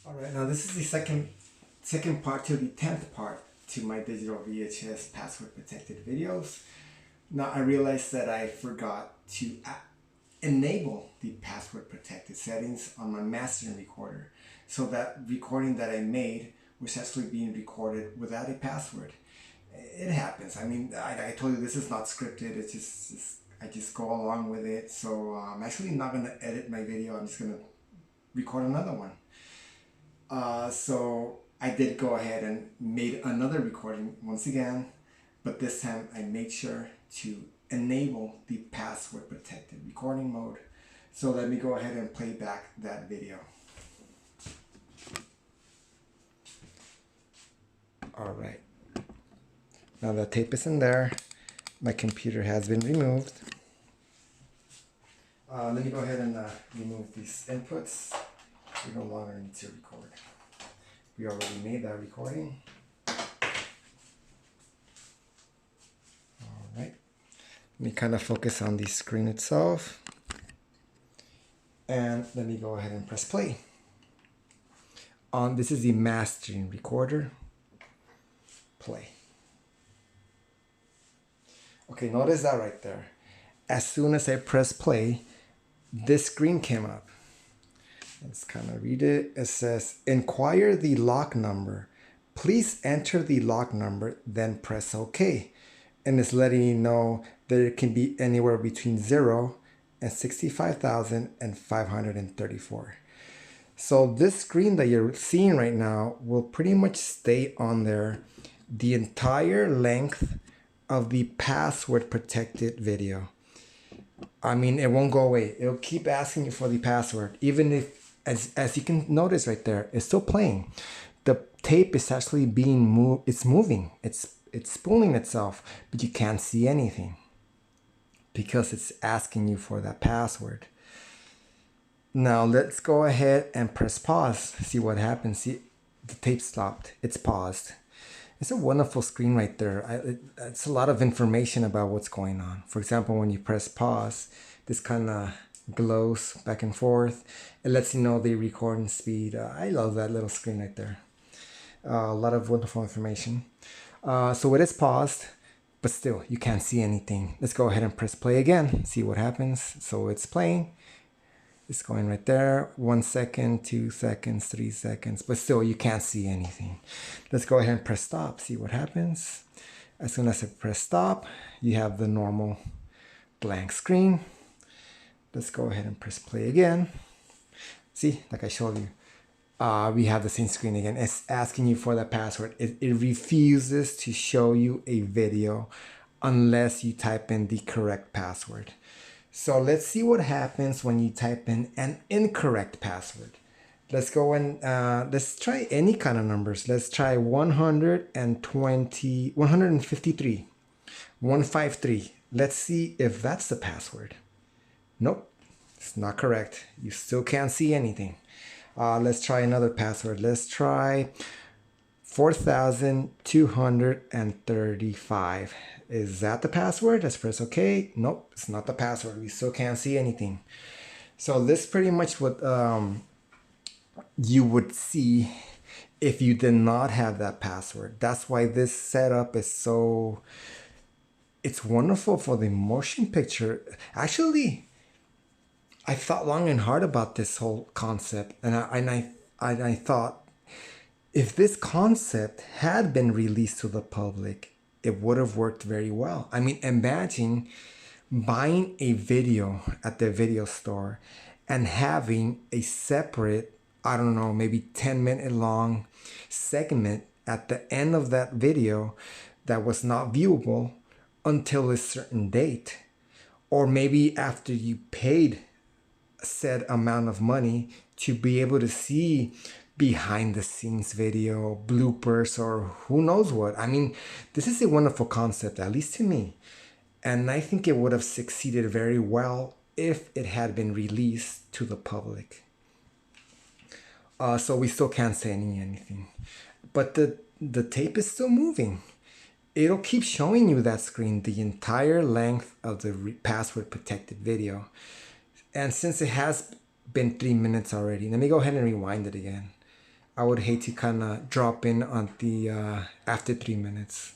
All right, now this is the second part to the 10th part to my digital VHS password protected videos. Now I realized that I forgot to enable the password protected settings on my mastering recorder. So that recording that I made was actually being recorded without a password. It happens. I mean, I told you this is not scripted. It's just I just go along with it. So I'm actually not going to edit my video. I'm just going to record another one. So I did go ahead and made another recording once again, but this time I made sure to enable the password protected recording mode. So let me go ahead and play back that video. All right. Now the tape is in there. My computer has been removed. Let me go ahead and remove these inputs. We no longer need to record. We already made that recording. All right. Let me kind of focus on the screen itself. And let me go ahead and press play. This is the mastering recorder. Play. Okay, notice that right there. As soon as I press play, this screen came up. Let's kind of read it. It says, inquire the lock number. Please enter the lock number, then press OK. And it's letting you know that it can be anywhere between 0 and 65,534. So this screen that you're seeing right now will pretty much stay on there the entire length of the password protected video. I mean, it won't go away. It'll keep asking you for the password, even if, as you can notice right there, it's still playing. The tape is actually being moved. It's moving. It's spooling itself, but you can't see anything because it's asking you for that password. Now let's go ahead and press pause. See what happens. See, the tape stopped. It's paused. It's a wonderful screen right there. It's a lot of information about what's going on. For example, when you press pause, this kind of glows back and forth. It lets you know the recording speed. I love that little screen right there. A lot of wonderful information. So it is paused, but still you can't see anything. Let's go ahead and press play again. See what happens. So it's playing. It's going right there. 1 second, 2 seconds, 3 seconds, but still you can't see anything. Let's go ahead and press stop. See what happens. As soon as I press stop, you have the normal blank screen. Let's go ahead and press play again. See, like I showed you, we have the same screen again. It's asking you for the password. It refuses to show you a video unless you type in the correct password. So let's see what happens when you type in an incorrect password. Let's go and let's try any kind of numbers. Let's try 153, 153. Let's see if that's the password. Nope, it's not correct. You still can't see anything. Let's try another password. Let's try 4,235. Is that the password? Let's press OK. Nope, it's not the password. We still can't see anything. So this is pretty much what you would see if you did not have that password. That's why this setup is so... It's wonderful for the motion picture. Actually, I thought long and hard about this whole concept, and I thought, if this concept had been released to the public, it would have worked very well. I mean, imagine buying a video at the video store and having a separate, I don't know, maybe 10-minute long segment at the end of that video that was not viewable until a certain date. Or maybe after you paid said amount of money to be able to see behind the scenes video, bloopers, or who knows what. I mean, this is a wonderful concept, at least to me. And I think it would have succeeded very well if it had been released to the public. So we still can't say anything. But the tape is still moving. It'll keep showing you that screen the entire length of the password protected video. And since it has been 3 minutes already, let me go ahead and rewind it again. I would hate to kind of drop in on the after 3 minutes.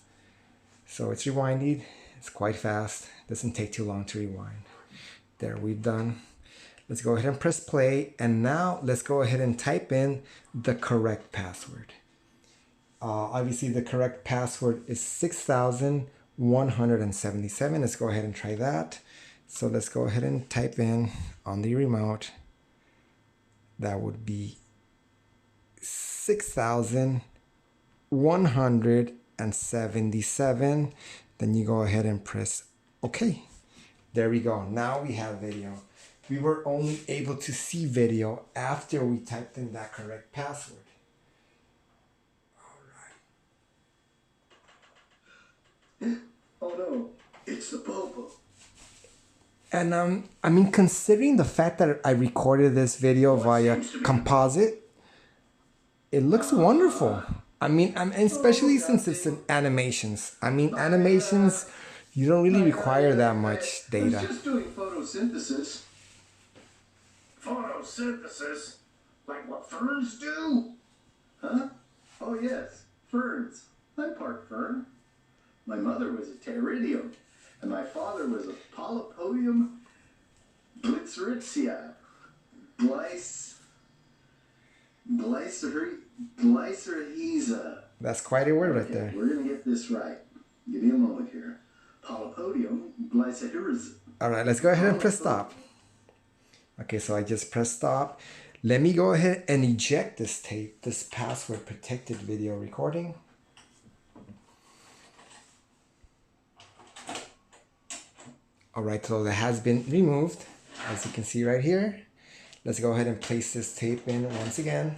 So it's rewinded. It's quite fast. Doesn't take too long to rewind. There, we've done. Let's go ahead and press play. And now let's go ahead and type in the correct password. Obviously, the correct password is 6,177. Let's go ahead and try that. So let's go ahead and type in on the remote. That would be 6,177. Then you go ahead and press OK. There we go. Now we have video. We were only able to see video after we typed in that correct password. Oh no, it's the Popo. And I mean, considering the fact that I recorded this video via composite, it looks wonderful. I mean, especially since it's in animations. I mean, animations, you don't really require that much data. I was just doing photosynthesis. Photosynthesis? Like what ferns do? Huh? Oh yes, ferns. I'm part fern. My mother was a pteridium, and my father was a Polypodium glyceritzia. Glycerhiza. That's quite a word right there. We're going to get this right. Give me a moment here. Polypodium glyceritzia. All right, let's go ahead and press stop. Okay, so I just pressed stop. Let me go ahead and eject this tape, this password protected video recording. All right, so that has been removed, as you can see right here. Let's go ahead and place this tape in once again.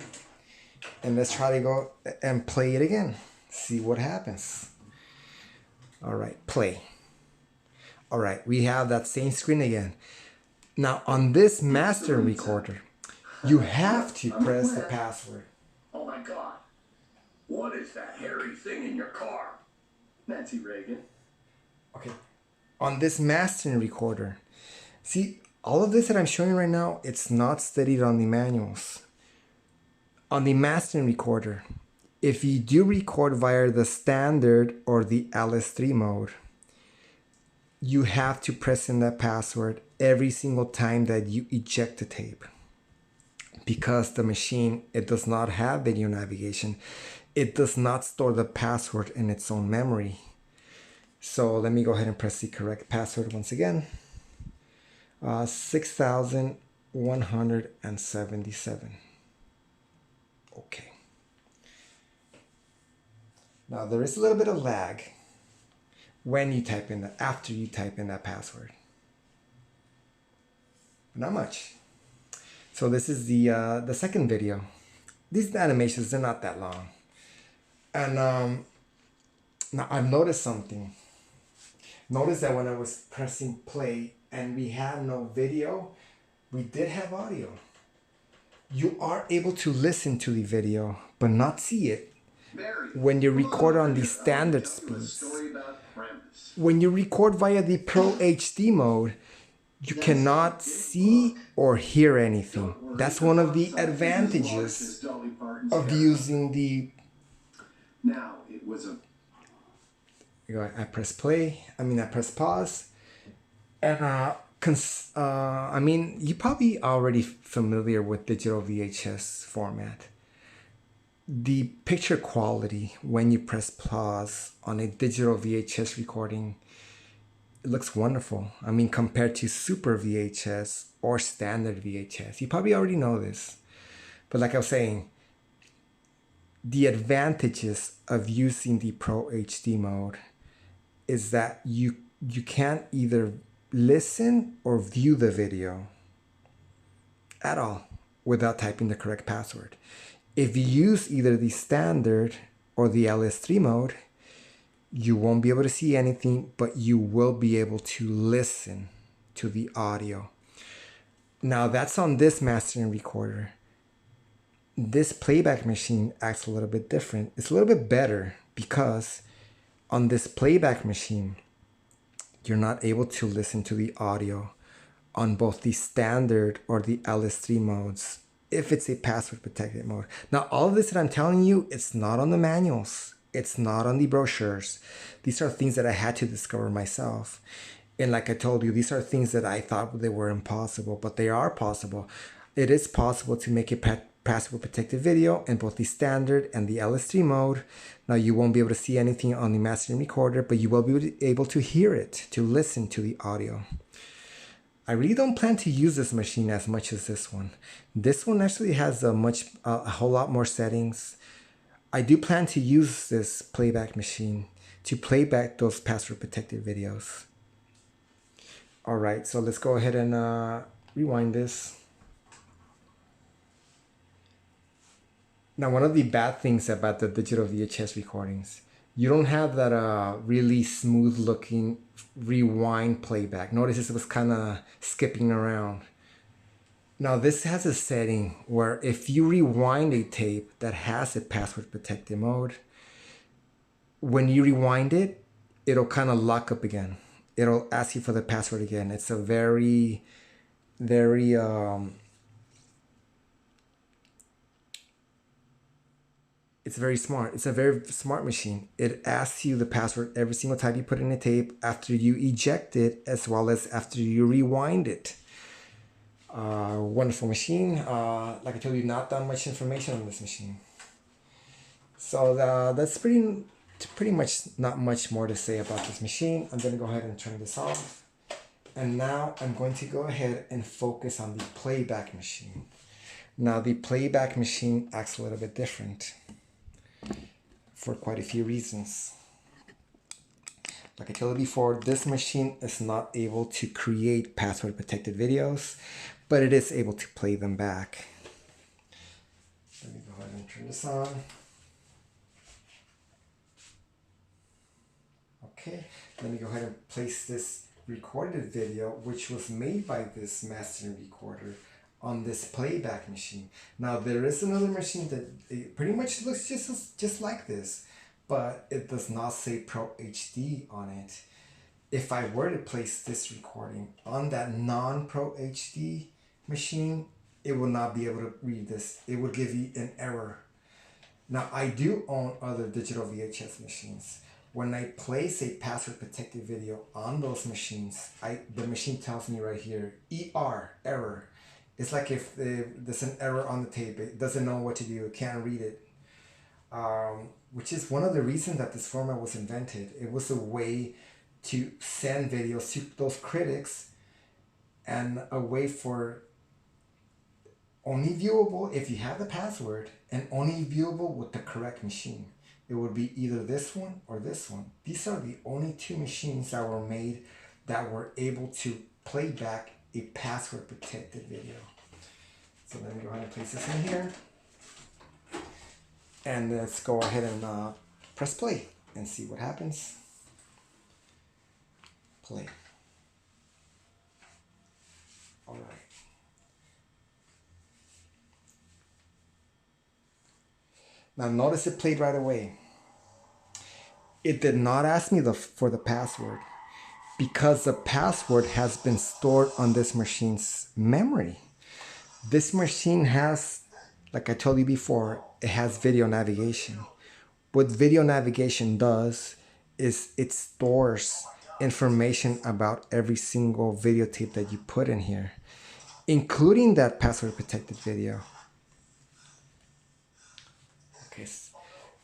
And let's try to go and play it again. See what happens. All right, play. All right, we have that same screen again. Now on this master recorder, you have to press the password. Oh my God. What is that hairy thing in your car? Nancy Reagan. Okay. On this mastering recorder, see, all of this that I'm showing right now, it's not studied on the manuals. On the mastering recorder, if you do record via the standard or the LS3 mode, you have to press in that password every single time that you eject the tape. Because the machine, it does not have video navigation. It does not store the password in its own memory. So let me go ahead and press the correct password once again. 6,177. Okay. Now there is a little bit of lag when you type in that, after you type in that password. But not much. So this is the second video. These animations, they're not that long. And now I've noticed something. Notice that when I was pressing play and we had no video, we did have audio. You are able to listen to the video, but not see it when you record on the standard speeds. When you record via the Pro HD mode, you cannot see or hear anything. That's one of the advantages of using the... Now, it was a... I press play, I press pause, and I mean, you're probably already familiar with digital VHS format. The picture quality when you press pause on a digital VHS recording, it looks wonderful. I mean, compared to Super VHS or standard VHS. You probably already know this. But like I was saying, the advantages of using the Pro HD mode is that you can't either listen or view the video at all without typing the correct password. If you use either the standard or the LS3 mode, you won't be able to see anything, but you will be able to listen to the audio. Now that's on this mastering recorder. This playback machine acts a little bit different. It's a little bit better because on this playback machine, you're not able to listen to the audio on both the standard or the LS3 modes. if it's a password protected mode. Now, all of this that I'm telling you, it's not on the manuals. It's not on the brochures. These are things that I had to discover myself. And like I told you, these are things that I thought they were impossible, but they are possible. It is possible to make a password protected video in both the standard and the LS3 mode. Now, you won't be able to see anything on the mastering recorder, but you will be able to hear it, to listen to the audio. I really don't plan to use this machine as much as this one. This one actually has a whole lot more settings. I do plan to use this playback machine to play back those password protected videos. All right, so let's go ahead and rewind this. Now, one of the bad things about the digital VHS recordings, you don't have that really smooth looking rewind playback. Notice this was kind of skipping around. Now, this has a setting where if you rewind a tape that has a password protected mode, when you rewind it, it'll kind of lock up again. It'll ask you for the password again. It's a very it's very smart. It's a very smart machine. It asks you the password every single time you put in a tape after you eject it, as well as after you rewind it. Wonderful machine. Like I told you, not that much information on this machine. So that's pretty much not much more to say about this machine. I'm going to go ahead and turn this off. And now I'm going to go ahead and focus on the playback machine. Now, the playback machine acts a little bit different for quite a few reasons. Like I told you before, this machine is not able to create password protected videos, but it is able to play them back. Let me go ahead and turn this on. Okay, let me go ahead and place this recorded video, which was made by this mastering recorder, on this playback machine. Now, there is another machine that it pretty much looks just like this, but it does not say Pro HD on it. If I were to place this recording on that non-Pro HD machine, it will not be able to read this. It would give you an error. Now, I do own other digital VHS machines. When I place a password protected video on those machines, the machine tells me right here, ER, error. It's like if there's an error on the tape, it doesn't know what to do, it can't read it. Which is one of the reasons that this format was invented. It was a way to send videos to those critics, and a way for only viewable if you have the password, and only viewable with the correct machine. It would be either this one or this one. These are the only two machines that were made that were able to play back a password protected video. So let me go ahead and place this in here. And let's go ahead and press play and see what happens. Play. All right. Now notice it played right away. It did not ask me for the password, because the password has been stored on this machine's memory. This machine has, like I told you before, it has video navigation. What video navigation does is it stores information about every single videotape that you put in here, including that password protected video. Okay.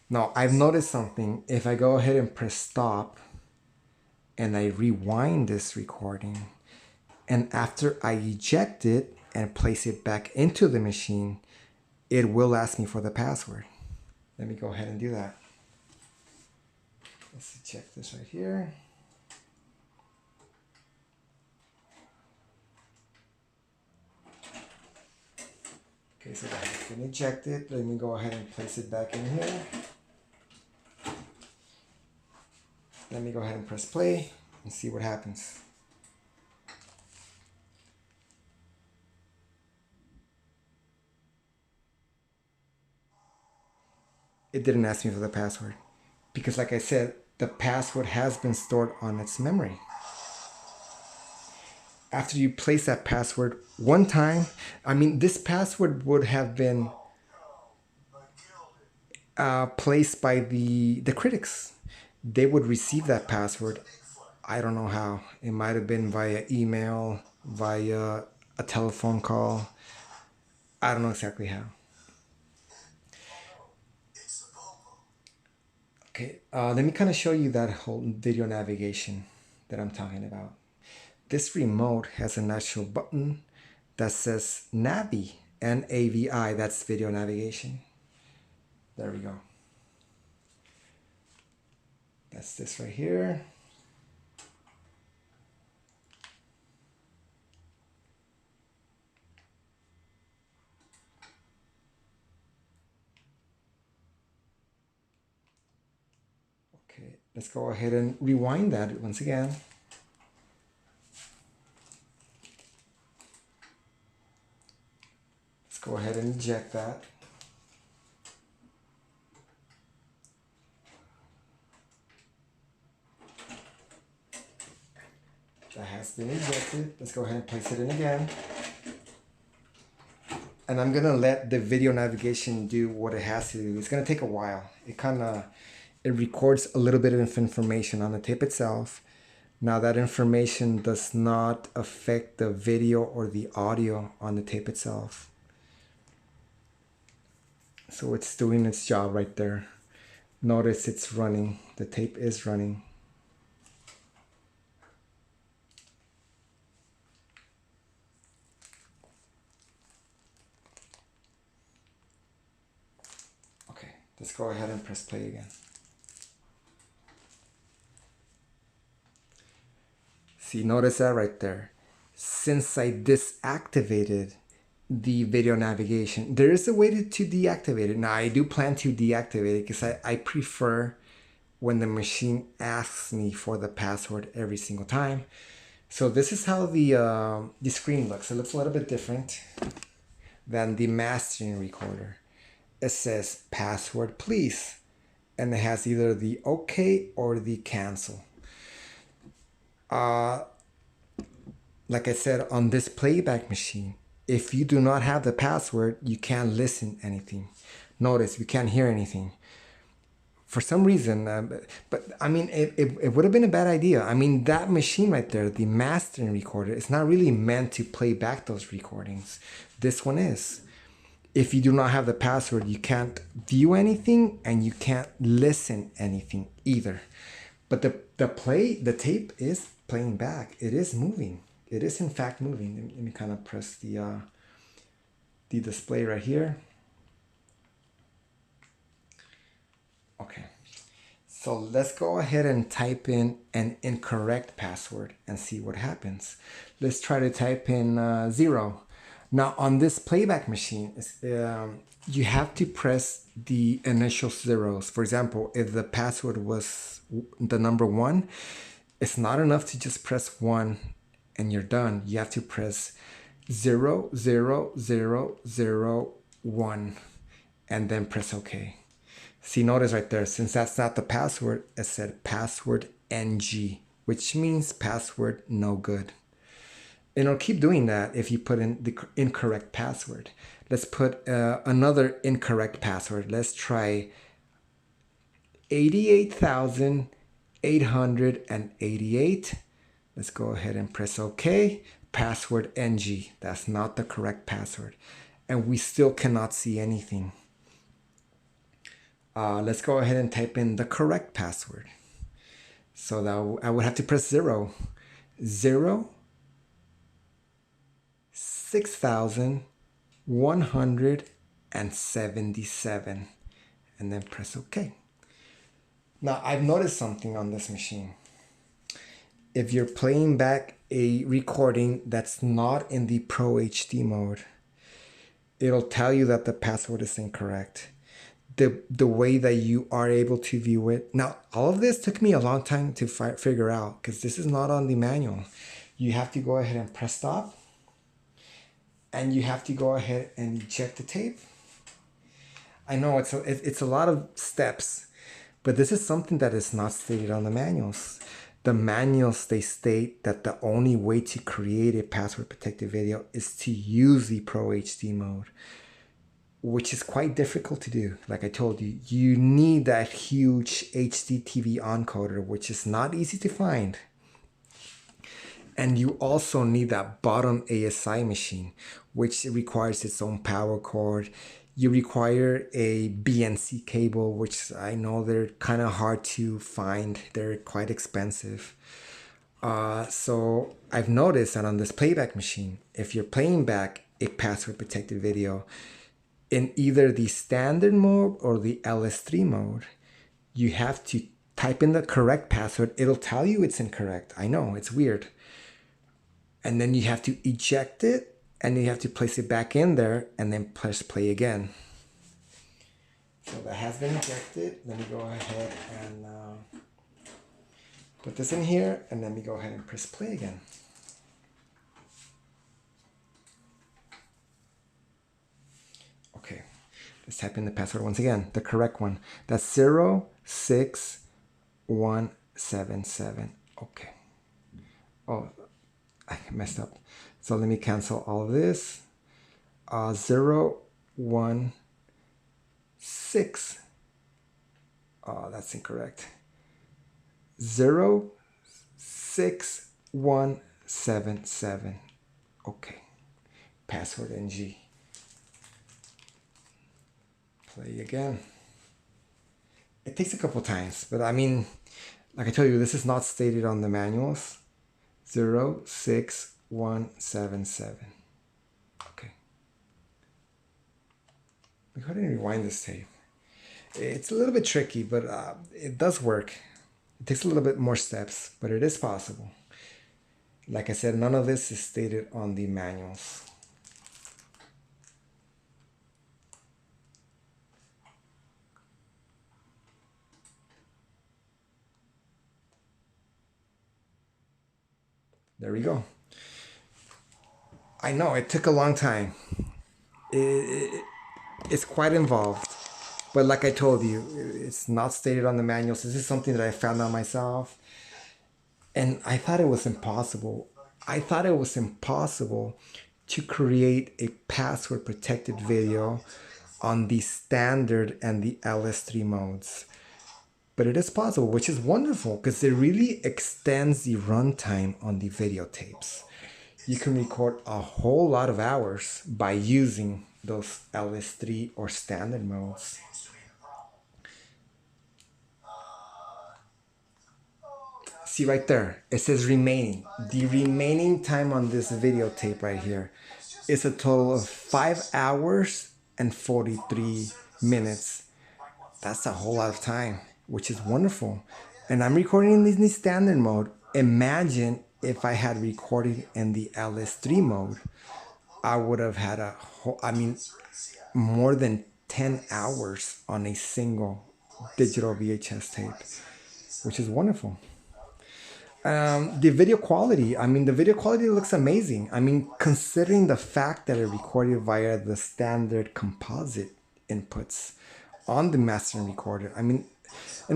Now, I've noticed something. If I go ahead and press stop and I rewind this recording, and after I eject it and place it back into the machine, it will ask me for the password. Let me go ahead and do that. Let's eject this right here. Okay, so that's been ejected. Let me go ahead and place it back in here. Let me go ahead and press play and see what happens. It didn't ask me for the password, because like I said, the password has been stored on its memory. after you place that password one time, I mean, this password would have been placed by the critics. They would receive that password. I don't know how. It might have been via email, via a telephone call. I don't know exactly how. Okay, let me kind of show you that whole video navigation that I'm talking about. This remote has an actual button that says Navi, N-A-V-I, that's video navigation. There we go. That's this right here. Okay, let's go ahead and rewind that once again. Let's go ahead and eject that. That has been ejected. Let's go ahead and place it in again. And I'm gonna let the video navigation do what it has to do. It's gonna take a while. It records a little bit of information on the tape itself. Now that information does not affect the video or the audio on the tape itself. So it's doing its job right there. Notice it's running. The tape is running. Okay, let's go ahead and press play again. See, notice that right there. Since I disactivated the video navigation, there is a way to deactivate it. Now, I do plan to deactivate it because I prefer when the machine asks me for the password every single time. So this is how the screen looks. It looks a little bit different than the mastering recorder. It says password please, and it has either the OK or the cancel. Like I said, on this playback machine, if you do not have the password, you can't listen anything. Notice you can't hear anything. For some reason, but I mean, it would have been a bad idea. I mean, that machine right there, the mastering recorder, it's not really meant to play back those recordings. This one is. If you do not have the password, you can't view anything and you can't listen anything either. But the tape is playing back. It is moving. It is in fact moving. Let me kind of press the display right here. Okay, so let's go ahead and type in an incorrect password and see what happens. Let's try to type in 0. Now on this playback machine, you have to press the initial zeros. For example, if the password was the number 1, it's not enough to just press 1 and you're done. You have to press 0, 0, 0, 0, 1 and then press OK. See, notice right there, since that's not the password, it said password NG, which means password no good. And it'll keep doing that if you put in the incorrect password. Let's put another incorrect password. Let's try 88,888. Let's go ahead and press OK. Password NG. That's not the correct password. And we still cannot see anything. Let's go ahead and type in the correct password. So that I would have to press 0. 0, 6,177. And then press OK. Now, I've noticed something on this machine. If you're playing back a recording that's not in the Pro HD mode, it'll tell you that the password is incorrect. The way that you are able to view it. Now, all of this took me a long time to figure out because this is not on the manual. You have to go ahead and press stop. And you have to go ahead and eject the tape. I know it's a lot of steps, but this is something that is not stated on the manuals. the manuals, they state that the only way to create a password protected video is to use the Pro HD mode, which is quite difficult to do. Like I told you, you need that huge HD TV encoder, which is not easy to find. And you also need that bottom ASI machine, which requires its own power cord. You require a BNC cable, which I know they're kind of hard to find. They're quite expensive. So I've noticed that on this playback machine, if you're playing back a password protected video in either the standard mode or the LS3 mode, you have to type in the correct password. It'll tell you it's incorrect. I know, it's weird. And then you have to eject it, and you have to place it back in there and then press play again. So that has been ejected. Let me go ahead and put this in here, and let me go ahead and press play again. Okay, let's type in the password once again, the correct one. That's 06177. Okay. Oh, I messed up. So let me cancel all of this. 016. Oh, that's incorrect. 06177. Okay. Password NG. Play again. It takes a couple times, but I mean, like I told you, this is not stated on the manuals. 06177. Okay. Go ahead and rewind this tape. It's a little bit tricky, but it does work. It takes a little bit more steps, but it is possible. Like I said, none of this is stated on the manuals. There we go. I know it took a long time. It's quite involved. But like I told you, it's not stated on the manuals. This is something that I found out myself. And I thought it was impossible. I thought it was impossible to create a password protected video on the standard and the LS3 modes. But it is possible, which is wonderful because it really extends the runtime on the videotapes. You can record a whole lot of hours by using those LS3 or standard modes. See right there, it says remaining. The remaining time on this videotape right here is a total of 5 hours and 43 minutes. That's a whole lot of time, which is wonderful. And I'm recording in the standard mode. Imagine if I had recorded in the LS3 mode, I would have had a whole, more than 10 hours on a single digital VHS tape, which is wonderful. The video quality, the video quality looks amazing. Considering the fact that it recorded via the standard composite inputs on the mastering recorder. And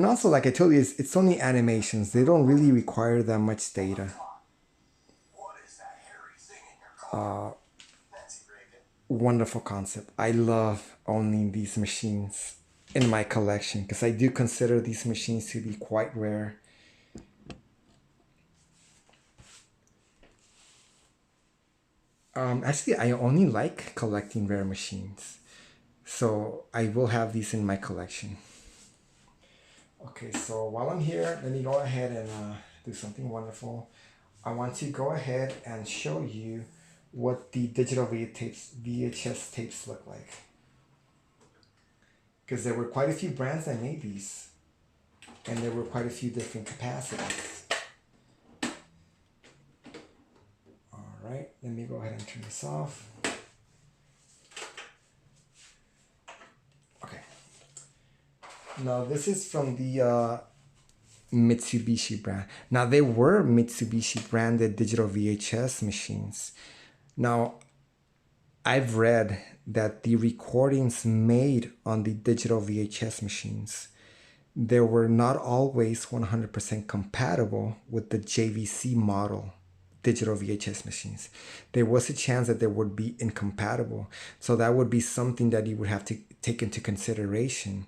also, like I told you, it's only animations. They don't really require that much data. Wonderful concept. I love owning these machines in my collection because I do consider these machines to be quite rare. Actually, I only like collecting rare machines, so I will have these in my collection. Okay, so while I'm here, let me go ahead and do something wonderful. I want to go ahead and show you what the digital VHS tapes look like. Because there were quite a few brands that made these, and there were quite a few different capacities. Alright, let me go ahead and turn this off. Okay. Now this is from the Mitsubishi brand. Now they were Mitsubishi branded digital VHS machines. Now I've read that the recordings made on the digital VHS machines, they were not always 100% compatible with the JVC model digital VHS machines. There was a chance that they would be incompatible. So that would be something that you would have to take into consideration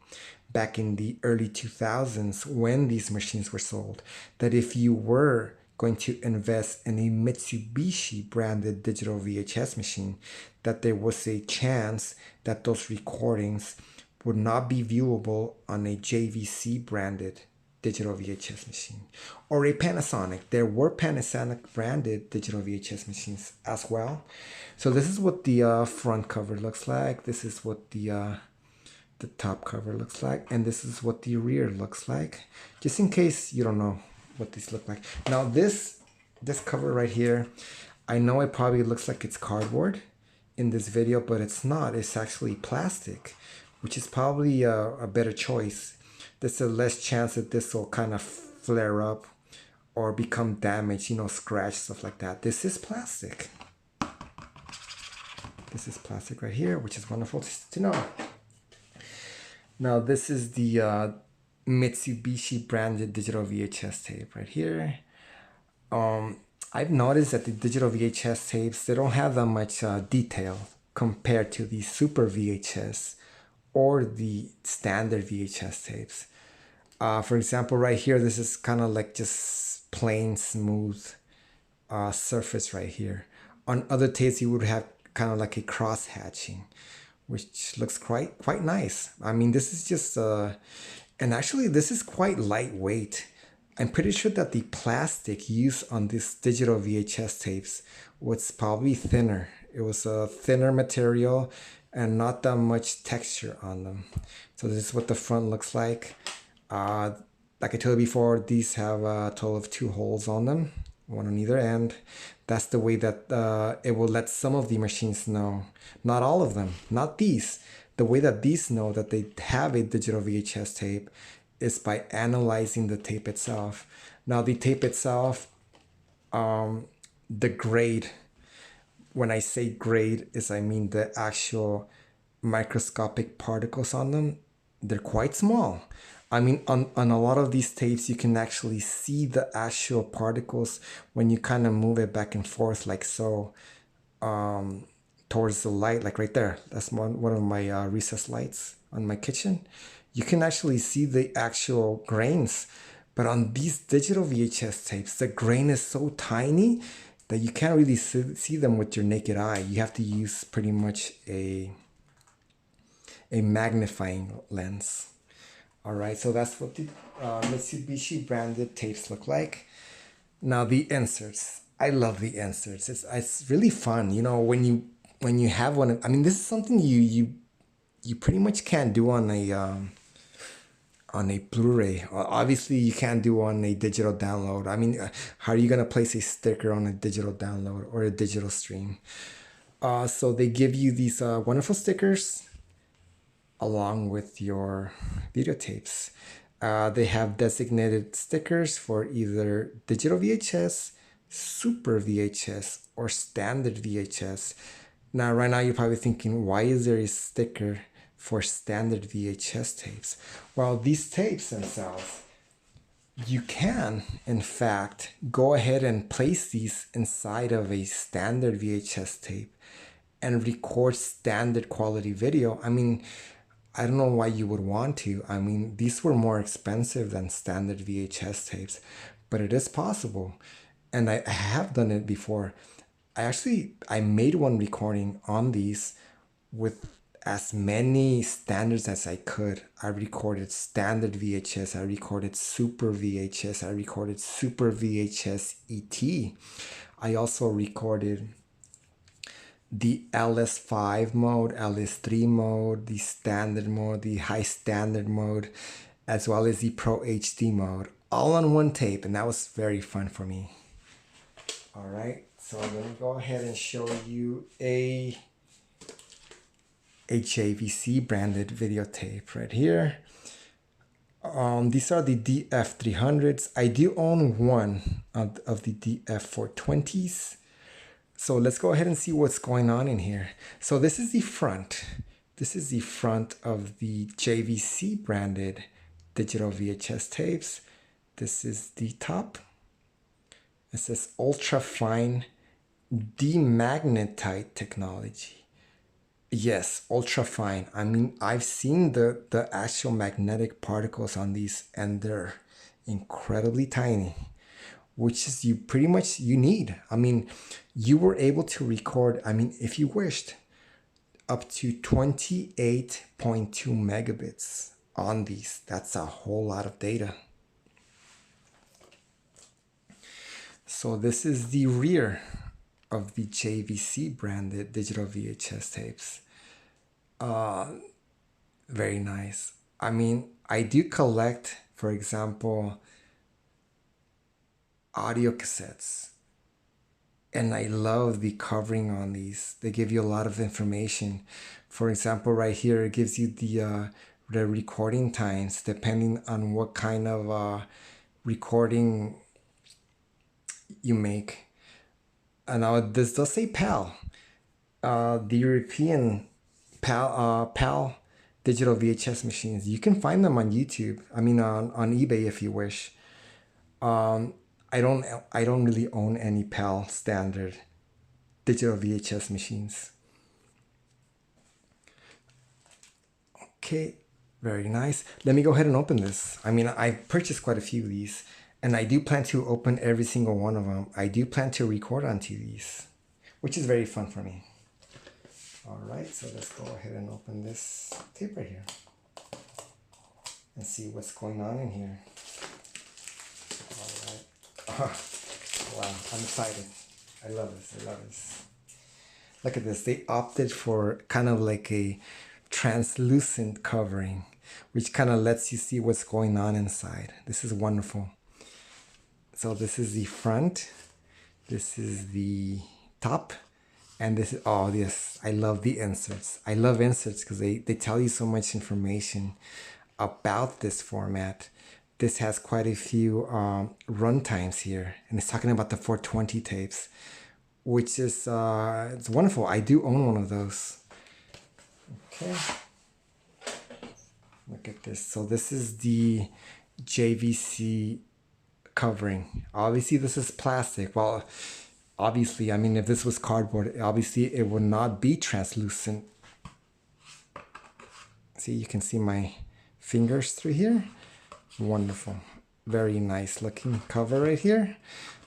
back in the early 2000s when these machines were sold. That if you were going to invest in a Mitsubishi branded digital VHS machine, that there was a chance that those recordings would not be viewable on a JVC branded digital VHS machine or a Panasonic. There were Panasonic branded digital VHS machines as well. So this is what the front cover looks like. This is what the top cover looks like, and this is what the rear looks like, just in case you don't know what these look like. Now this cover right here, I know it probably looks like it's cardboard in this video, but it's not. It's actually plastic, which is probably a better choice. There's a less chance that this will kind of flare up or become damaged, you know, scratch, stuff like that. This is plastic. This is plastic right here, which is wonderful to know. Now this is the Mitsubishi branded digital VHS tape right here. I've noticed that the digital VHS tapes, they don't have that much detail compared to the Super VHS or the standard VHS tapes. For example, right here, this is kind of like just plain smooth surface right here. On other tapes, you would have kind of like a cross hatching, which looks quite nice. I mean, this is just, and actually this is quite lightweight. I'm pretty sure that the plastic used on these digital VHS tapes was probably thinner. It was a thinner material and not that much texture on them. So this is what the front looks like. Like I told you before, these have a total of 2 holes on them, one on either end. That's the way that it will let some of the machines know, not all of them, not these. The way that these know that they have a digital VHS tape is by analyzing the tape itself. Now the tape itself, the grade, when I say grade, is I mean the actual microscopic particles on them, they're quite small. I mean, on a lot of these tapes, you can actually see the actual particles when you kind of move it back and forth like so, towards the light, like right there. That's one of my recessed lights on my kitchen. You can actually see the actual grains. But on these digital VHS tapes, the grain is so tiny that you can't really see them with your naked eye. You have to use pretty much a magnifying lens. All right, so that's what the Mitsubishi branded tapes look like. Now the inserts, I love the inserts. It's really fun, you know, when you have one. I mean, this is something you pretty much can't do on a Blu-ray. Obviously, you can't do on a digital download. I mean, how are you gonna place a sticker on a digital download or a digital stream? So they give you these wonderful stickers along with your videotapes. They have designated stickers for either digital VHS, Super VHS, or standard VHS. Now, right now, you're probably thinking, why is there a sticker for standard VHS tapes? Well, these tapes themselves, you can, in fact, go ahead and place these inside of a standard VHS tape and record standard quality video. I mean, I don't know why you would want to. I mean, these were more expensive than standard VHS tapes, but it is possible. And I have done it before. I made one recording on these with as many standards as I could. I recorded standard VHS, I recorded Super VHS, I recorded Super VHS ET. I also recorded the LS5 mode, LS3 mode, the standard mode, the high standard mode, as well as the Pro HD mode, all on one tape, and that was very fun for me. All right, so let me go ahead and show you a JVC branded videotape right here. These are the DF300s. I do own one of the DF420s. So let's go ahead and see what's going on in here. So this is the front. This is the front of the JVC branded digital VHS tapes. This is the top. It says ultra fine demagnetite technology. Yes, ultra fine. I mean, I've seen the actual magnetic particles on these, and they're incredibly tiny, which is pretty much you need. I mean, you were able to record, I mean, if you wished, up to 28.2 megabits on these. That's a whole lot of data. So this is the rear of the JVC branded digital VHS tapes. Very nice. I mean, I do collect, for example, audio cassettes, and I love the covering on these. They give you a lot of information. For example, right here, it gives you the recording times depending on what kind of recording you make. And now this does say PAL, the European PAL digital VHS machines. You can find them on YouTube. I mean, on eBay if you wish. I don't really own any PAL standard digital VHS machines. Okay, very nice. Let me go ahead and open this. I mean, I've purchased quite a few of these, and I do plan to open every single one of them. I do plan to record onto these, which is very fun for me. All right, so let's go ahead and open this tape right here and see what's going on in here. All right. Wow, I'm excited. I love this. I love this. Look at this. They opted for kind of like a translucent covering, which kind of lets you see what's going on inside. This is wonderful. So this is the front. This is the top. And this is, oh yes, I love the inserts. I love inserts because they tell you so much information about this format. This has quite a few run times here, and it's talking about the 420 tapes, which is it's wonderful. I do own one of those. Okay, look at this. So this is the JVC covering. Obviously, this is plastic. Well, obviously, I mean, if this was cardboard, obviously it would not be translucent. See, you can see my fingers through here. Wonderful. Very nice looking cover right here.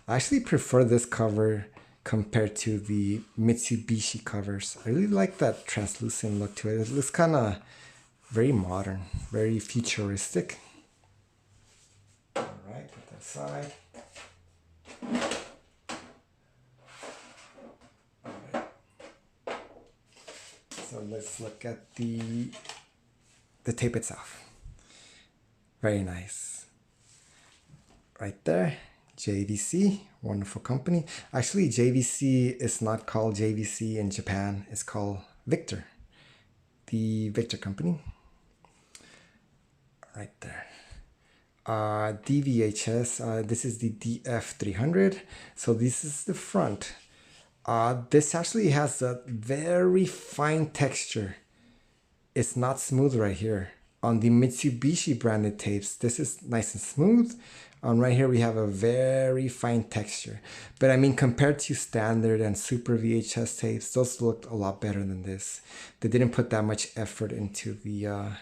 I actually prefer this cover compared to the Mitsubishi covers. I really like that translucent look to it. It looks kind of very modern, very futuristic. All right, put that aside. All right. So let's look at the tape itself. Very nice. Right there, JVC, wonderful company. Actually, JVC is not called JVC in Japan. It's called Victor, the Victor company. Right there. D-vhs, this is the DF300. So this is the front. This actually has a very fine texture. It's not smooth right here. On the Mitsubishi branded tapes, this is nice and smooth. Right here we have a very fine texture. But I mean, compared to standard and super VHS tapes, those looked a lot better than this. They didn't put that much effort into the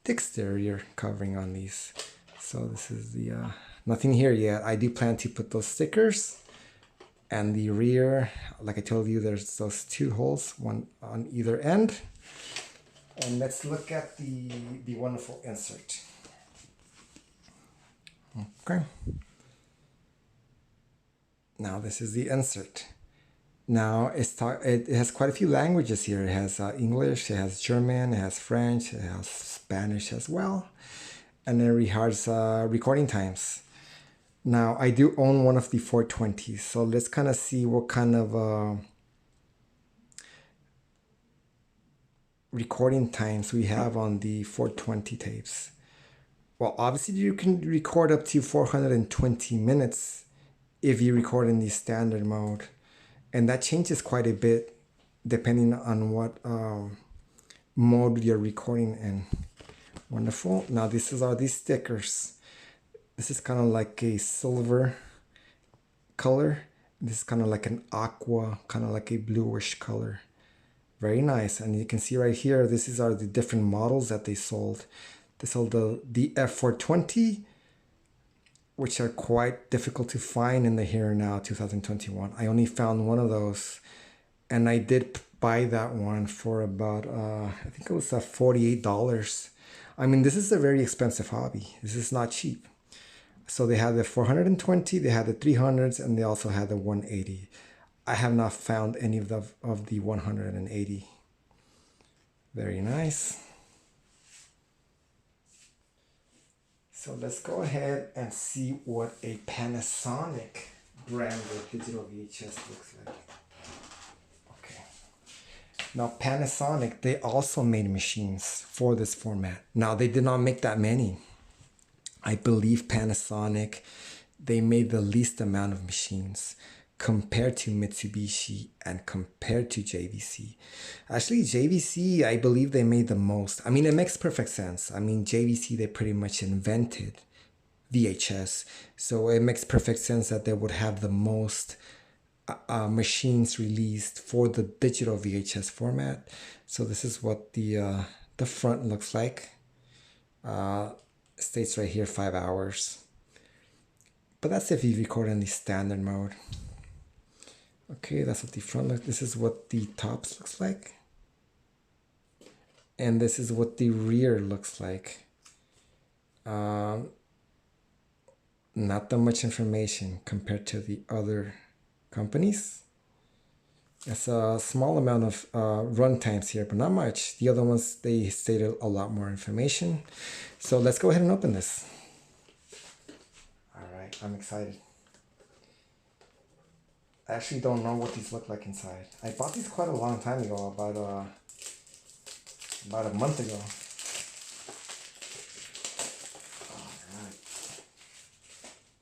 exterior covering on these. So this is the, nothing here yet. I do plan to put those stickers. And the rear, like I told you, there's those two holes, one on either end. And let's look at the wonderful insert. Okay. Now this is the insert. Now it has quite a few languages here. It has English, it has German, it has French, it has Spanish as well. And it has recording times. Now I do own one of the 420s, so let's kind of see what kind of recording times we have on the 420 tapes. Well, obviously you can record up to 420 minutes if you record in the standard mode, and that changes quite a bit depending on what mode you're recording in. Wonderful. Now are these stickers. This is kind of like a silver color. This is kind of like an aqua, kind of like a bluish color. Very nice. And you can see right here, these are the different models that they sold. They sold the F420, which are quite difficult to find in the here and now 2021. I only found one of those, and I did buy that one for about, I think it was $48. I mean, this is a very expensive hobby. This is not cheap. So they had the 420, they had the 300s, and they also had the 180. I have not found any of the 180. Very nice. So let's go ahead and see what a Panasonic branded digital VHS looks like. Okay. Now Panasonic, they also made machines for this format. Now they did not make that many. I believe Panasonic, they made the least amount of machines compared to Mitsubishi and compared to JVC. Actually, JVC, I believe they made the most. I mean, it makes perfect sense. I mean, JVC, they pretty much invented VHS. So it makes perfect sense that they would have the most machines released for the digital VHS format. So this is what the front looks like. States right here 5 hours. But that's if you record in the standard mode. Okay, that's what the front looks. This is what the tops looks like. And this is what the rear looks like. Not that much information compared to the other companies. It's a small amount of run times here, but not much. The other ones, they stated a lot more information. So let's go ahead and open this. All right, I'm excited. I actually don't know what these look like inside. I bought these quite a long time ago, about a month ago. All right.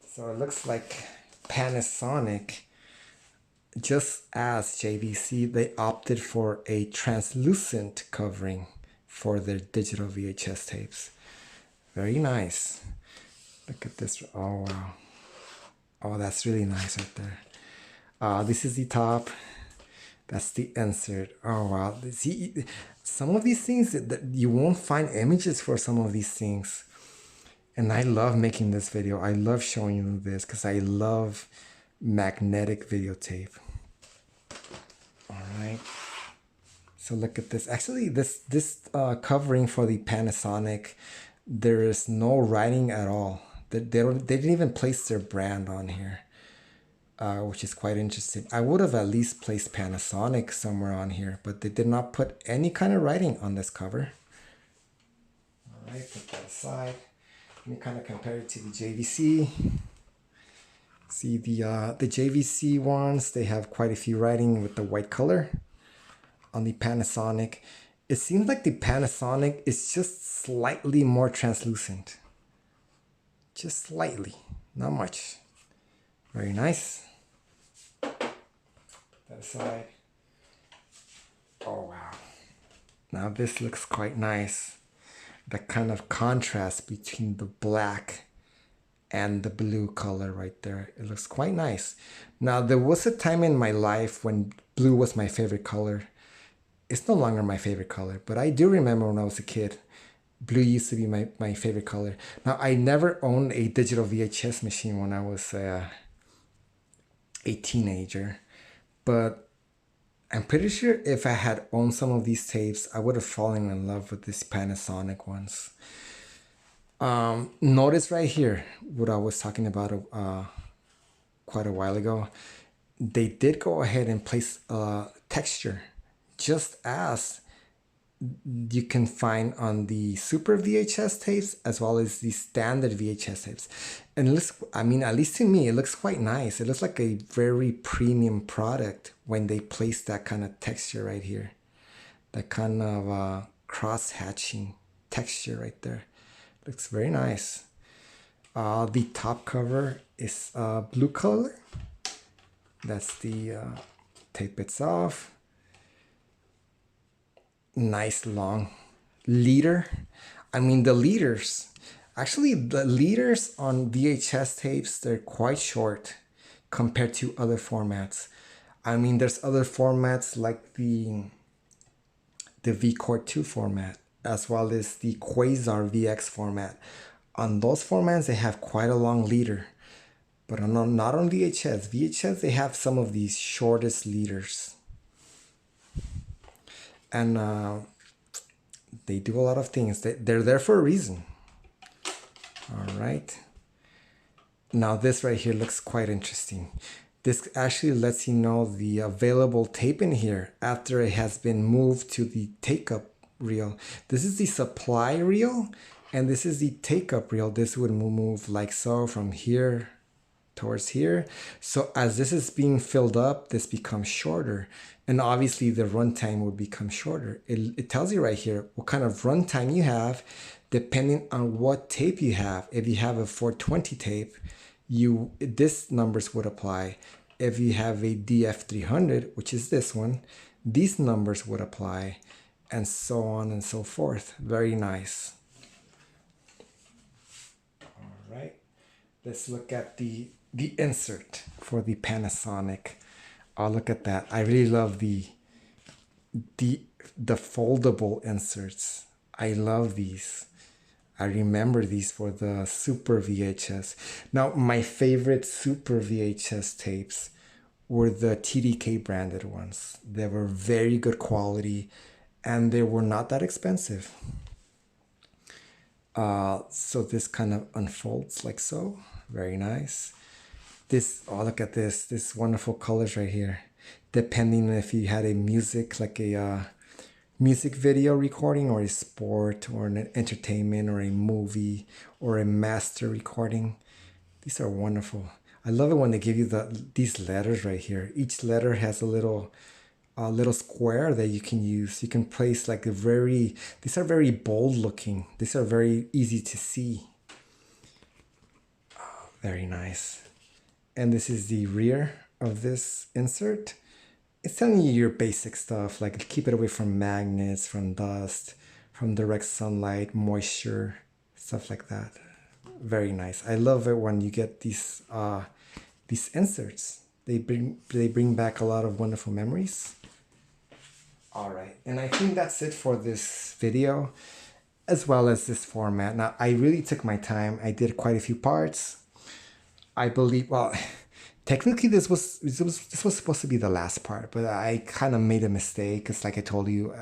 So it looks like Panasonic, just as JVC, they opted for a translucent covering for their digital VHS tapes. Very nice. Look at this. Oh, wow. Oh, that's really nice right there. This is the top. That's the insert. Oh, wow. See, some of these things that you won't find images for some of these things. And I love making this video. I love showing you this because I love magnetic videotape. All right. So look at this. Actually, this covering for the Panasonic, there is no writing at all. They didn't even place their brand on here. Which is quite interesting. I would have at least placed Panasonic somewhere on here, but they did not put any kind of writing on this cover. All right, put that aside. Let me kind of compare it to the JVC. See the JVC ones, they have quite a few writing with the white color. On the Panasonic, it seems like the Panasonic is just slightly more translucent. Just slightly, not much. Very nice. That aside. Oh, wow. Now this looks quite nice. The kind of contrast between the black and the blue color right there. It looks quite nice. Now, there was a time in my life when blue was my favorite color. It's no longer my favorite color, but I do remember when I was a kid, blue used to be my favorite color. Now, I never owned a digital VHS machine when I was a teenager, but I'm pretty sure if I had owned some of these tapes, I would have fallen in love with these Panasonic ones. Notice right here what I was talking about quite a while ago. They did go ahead and place texture, just as you can find on the Super VHS tapes as well as the standard VHS tapes. And it looks, I mean, at least to me, it looks quite nice. It looks like a very premium product when they place that kind of texture right here. That kind of cross-hatching texture right there. Looks very nice. The top cover is blue color. That's the tape itself. Nice long leader. I mean, the leaders. Actually, the leaders on VHS tapes, they're quite short compared to other formats. I mean, there's other formats like the VCore 2 format, as well as the Quasar VX format. On those formats, they have quite a long leader. But not on VHS. VHS, they have some of these shortest leaders. And they do a lot of things. They're there for a reason. All right. Now this right here looks quite interesting. This actually lets you know the available tape in here after it has been moved to the take-up reel. This is the supply reel, and this is the take-up reel. This would move like so from here towards here. So as this is being filled up, this becomes shorter. And obviously the runtime would become shorter. It tells you right here what kind of runtime you have depending on what tape you have. If you have a 420 tape, this numbers would apply. If you have a DF300, which is this one, these numbers would apply, and so on and so forth. Very nice. All right, let's look at the insert for the Panasonic. Oh, look at that. I really love the foldable inserts. I love these. I remember these for the Super VHS. Now, my favorite Super VHS tapes were the TDK branded ones. They were very good quality and they were not that expensive. So this kind of unfolds like so. Very nice. This, oh, look at this wonderful colors right here. Depending if you had a music, like a music video recording, or a sport, or an entertainment, or a movie, or a master recording. These are wonderful. I love it when they give you these letters right here. Each letter has a little square that you can use. You can place like these are very bold looking. These are very easy to see. Oh, very nice. And this is the rear of this insert. It's telling you your basic stuff, like keep it away from magnets, from dust, from direct sunlight, moisture, stuff like that. Very nice. I love it when you get these inserts. They bring back a lot of wonderful memories. All right, and I think that's it for this video, as well as this format. Now, I really took my time. I did quite a few parts. I believe, well, technically this was supposed to be the last part, but I kind of made a mistake because, like I told you,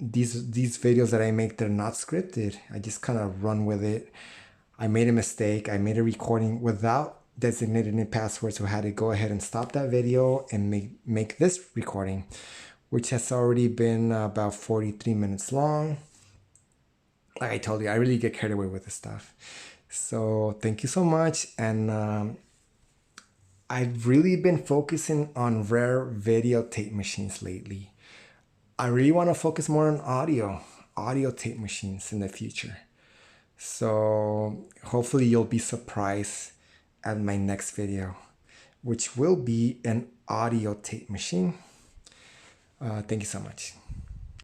these videos that I make, they're not scripted. I just kind of run with it. I made a mistake. I made a recording without designating a password, so I had to go ahead and stop that video and make this recording, which has already been about 43 minutes long. Like I told you, I really get carried away with this stuff. So thank you so much. And I've really been focusing on rare videotape machines lately. I really want to focus more on audio tape machines in the future. So hopefully you'll be surprised at my next video, which will be an audio tape machine. Thank you so much.